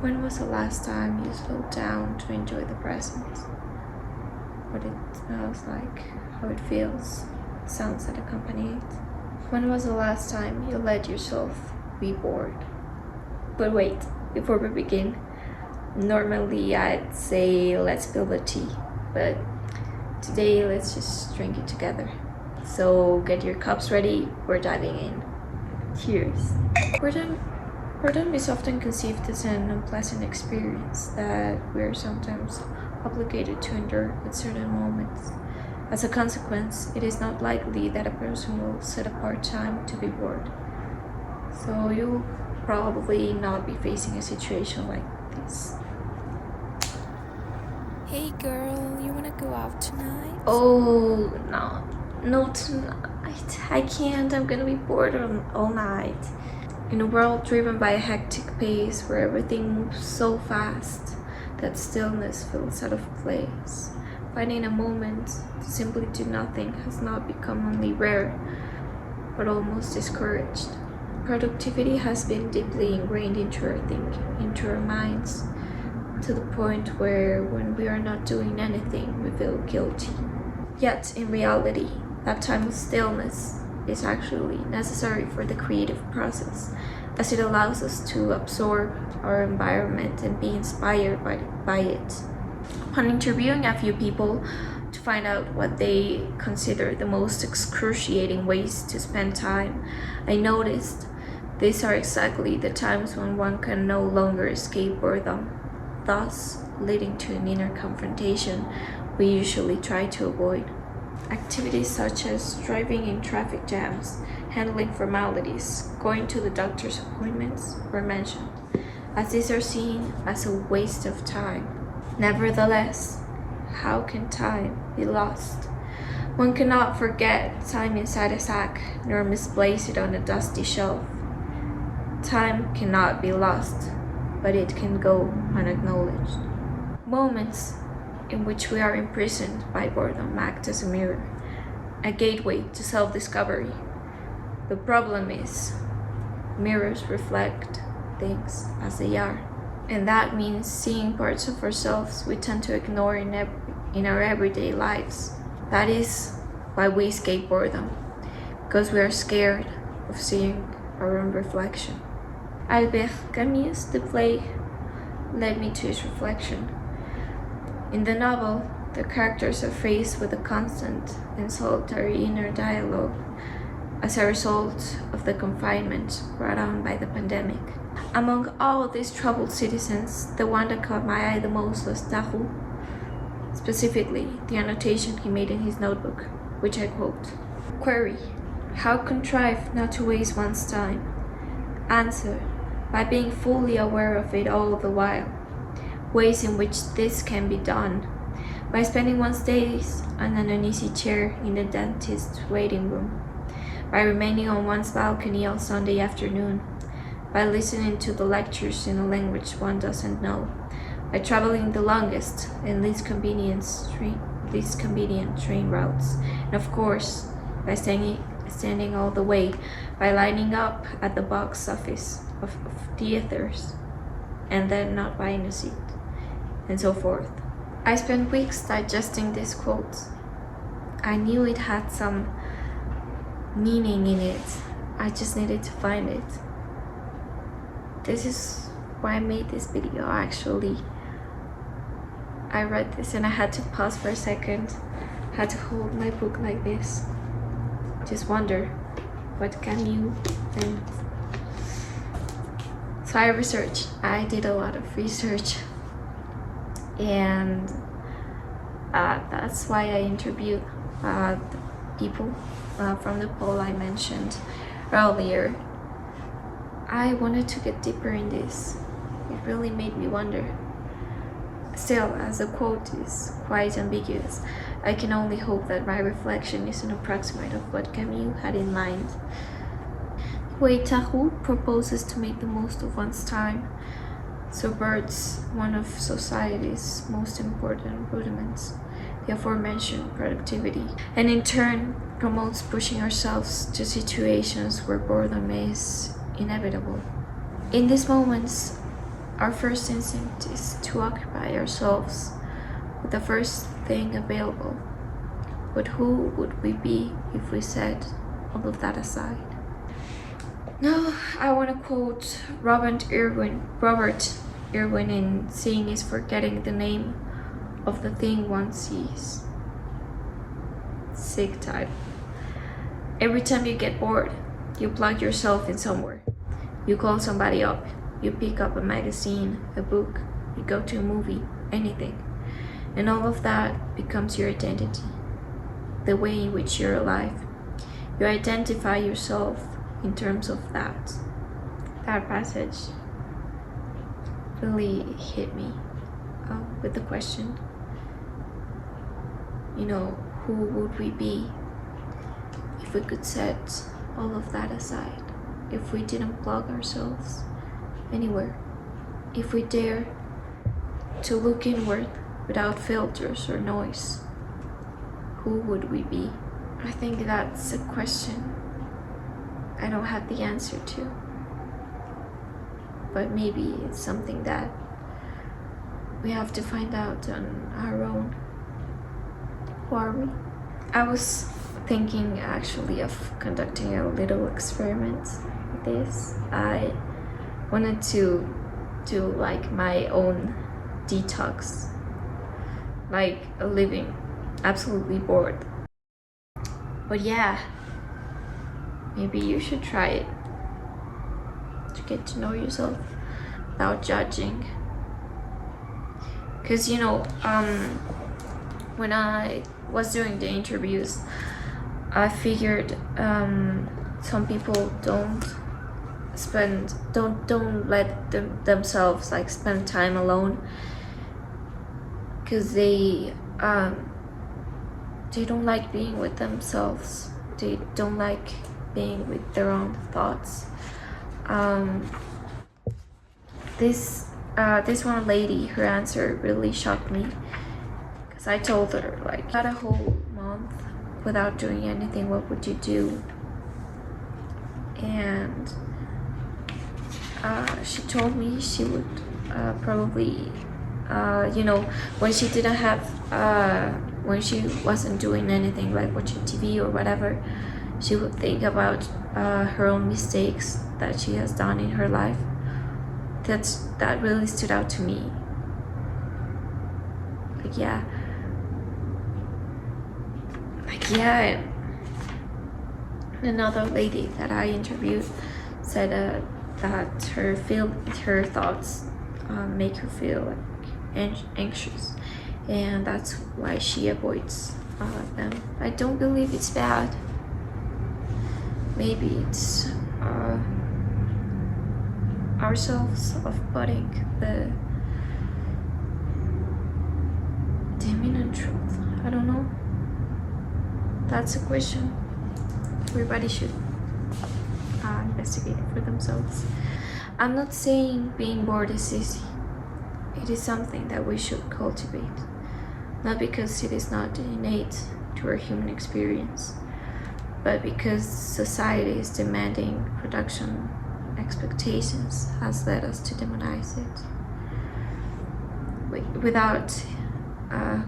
When was the last time you slowed down to enjoy the present? What it smells like, how it feels, sounds that accompany it. When was the last time you let yourself be bored? But wait, before we begin, normally I'd say let's spill the tea, but today let's just drink it together. So get your cups ready, we're diving in. Cheers. Boredom is often conceived as an unpleasant experience that we're sometimes obligated to endure at certain moments. As a consequence, it is not likely that a person will set apart time to be bored. So you'll probably not be facing a situation like this. Hey girl, you wanna go out tonight? Oh, no tonight. I can't, I'm gonna be bored all night. In a world driven by a hectic pace where everything moves so fast that stillness feels out of place, finding a moment to simply do nothing has not become only rare, but almost discouraged. Productivity has been deeply ingrained into our thinking, into our minds, to the point where when we are not doing anything, we feel guilty. Yet, in reality, that time of stillness is actually necessary for the creative process, as it allows us to absorb our environment and be inspired by it. Upon interviewing a few people to find out what they consider the most excruciating ways to spend time, I noticed these are exactly the times when one can no longer escape boredom, thus leading to an inner confrontation we usually try to avoid. Activities such as driving in traffic jams, handling formalities, going to the doctor's appointments were mentioned, as these are seen as a waste of time. Nevertheless, how can time be lost? One cannot forget time inside a sack, nor misplace it on a dusty shelf. Time cannot be lost, but it can go unacknowledged. Moments in which we are imprisoned by boredom act as a mirror, a gateway to self-discovery. The problem is, mirrors reflect things as they are, and that means seeing parts of ourselves we tend to ignore in our everyday lives. That is why we escape boredom, because we are scared of seeing our own reflection. Albert Camus' The Plague led me to his reflection. In the novel, the characters are faced with a constant and solitary inner dialogue as a result of the confinement brought on by the pandemic. Among all of these troubled citizens, the one that caught my eye the most was Tarrou, specifically the annotation he made in his notebook, which I quote. Query: how contrive not to waste one's time? Answer: by being fully aware of it all the while. Ways in which this can be done: by spending one's days on an uneasy chair in the dentist's waiting room, by remaining on one's balcony all Sunday afternoon, by listening to the lectures in a language one doesn't know, by traveling the longest and least convenient train routes, and of course, by standing all the way, by lining up at the box office of theaters, and then not buying a seat, and so forth. I spent weeks digesting these quotes. I knew it had some meaning in it. I just needed to find it. This is why I made this video actually. I read this and I had to pause for a second. Had to hold my book like this. Just wonder what Camus meant. So I did a lot of research, and that's why I interviewed the people from the poll I mentioned earlier. I wanted to get deeper in this. It really made me wonder. Still, as the quote is quite ambiguous, I can only hope that my reflection is an approximate of what Camus had in mind. The way Tarrou proposes to make the most of one's time subverts one of society's most important rudiments, the aforementioned productivity, and in turn promotes pushing ourselves to situations where boredom is inevitable. In these moments, our first instinct is to occupy ourselves with the first thing available. But who would we be if we set all of that aside? Now, I want to quote Robert Irwin in Seeing is Forgetting the Name of the Thing One Sees. Sick type. Every time you get bored, you plug yourself in somewhere. You call somebody up. You pick up a magazine, a book. You go to a movie, anything. And all of that becomes your identity. The way in which you're alive. You identify yourself in terms of that. That passage really hit me with the question, who would we be if we could set all of that aside? If we didn't plug ourselves anywhere? If we dare to look inward without filters or noise? Who would we be? I think that's a question I don't have the answer to. But maybe it's something that we have to find out on our own. Who are we? I was thinking actually of conducting a little experiment with this. I wanted to do like my own detox, like living absolutely bored. But yeah, maybe you should try it to get to know yourself without judging. Because when I was doing the interviews, I figured some people don't let themselves like spend time alone, because they don't like being with themselves. They don't like being with their own thoughts. This one lady, her answer really shocked me, because I told her, like, had a whole month without doing anything, what would you do? And she told me she would probably when she didn't have when she wasn't doing anything like watching TV or whatever, she would think about her own mistakes that she has done in her life. That really stood out to me. Like yeah, another lady that I interviewed said that her thoughts make her feel like anxious, and that's why she avoids them. I don't believe it's bad. Maybe it's ourselves off-putting the imminent truth. I don't know. That's a question everybody should investigate for themselves. I'm not saying being bored is easy. It is something that we should cultivate, not because it is not innate to our human experience, but because society is demanding production expectations has led us to demonize it.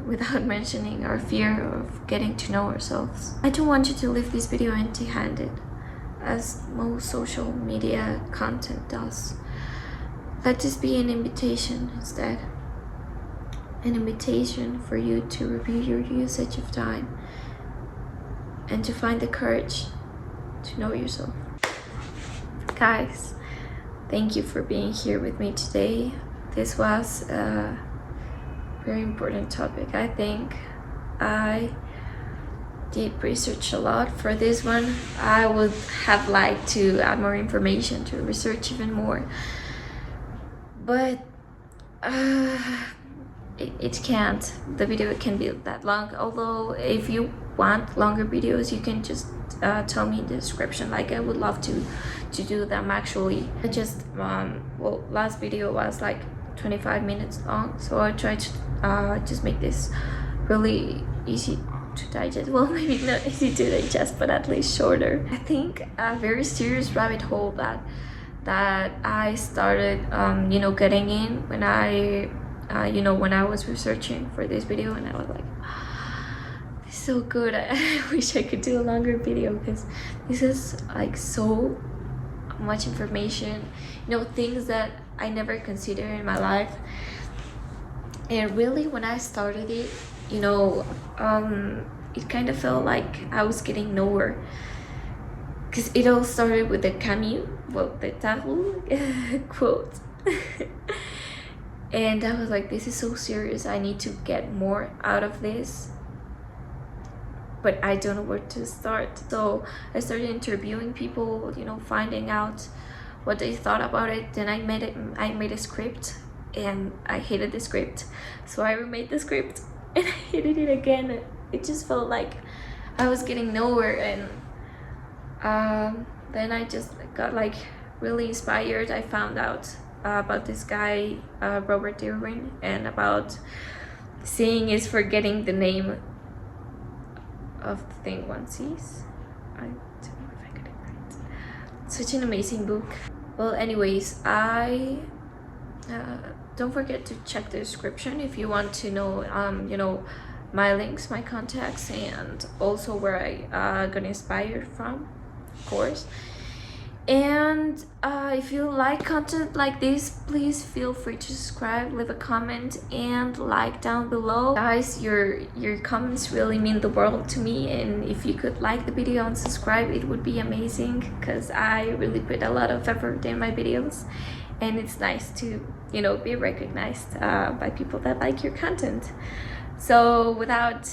Without mentioning our fear of getting to know ourselves. I don't want you to leave this video empty-handed, as most social media content does. Let this be an invitation instead. An invitation for you to review your usage of time and to find the courage to know yourself. Guys, thank you for being here with me today. This was a very important topic. I think I did research a lot for this one. I would have liked to add more information to research even more, but it can't. The video can be that long. Although if you want longer videos, you can just tell me in the description. Like, I would love to do them actually. I just last video was like 25 minutes long, so I tried to just make this really easy to digest. Well, maybe not easy to digest, but at least shorter. I think a very serious rabbit hole that that I started getting in when I when I was researching for this video, and I was like, this is so good. I wish I could do a longer video because this is like so much information, things that I never considered in my life. And really, when I started it, it kind of felt like I was getting nowhere, because it all started with the Camus, the Tarrou quote. And I was like, this is so serious, I need to get more out of this, but I don't know where to start. So I started interviewing people, finding out what they thought about it. Then I made a script, and I hated the script, so I remade the script and I hated it again. It just felt like I was getting nowhere. And then I just got like really inspired. I found out about this guy, Robert Darwin, and about seeing is forgetting the name of the thing one sees. I don't know if I got it right. Such an amazing book. Well, anyways, I don't forget to check the description if you want to know my links, my contacts, and also where I got inspired from, of course. And if you like content like this, please feel free to subscribe, leave a comment, and like down below. Guys, your comments really mean the world to me, and if you could like the video and subscribe, it would be amazing, because I really put a lot of effort in my videos, and it's nice to be recognized by people that like your content. So without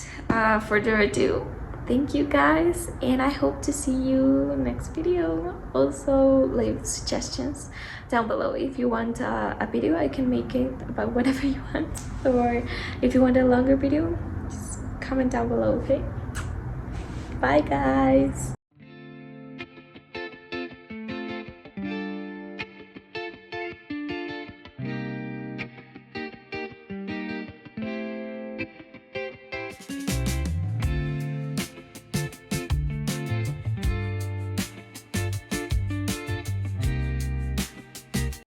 further ado, thank you guys, and I hope to see you next video. Also, leave suggestions down below. If you want a video, I can make it about whatever you want, or if you want a longer video, just comment down below. Okay, bye guys.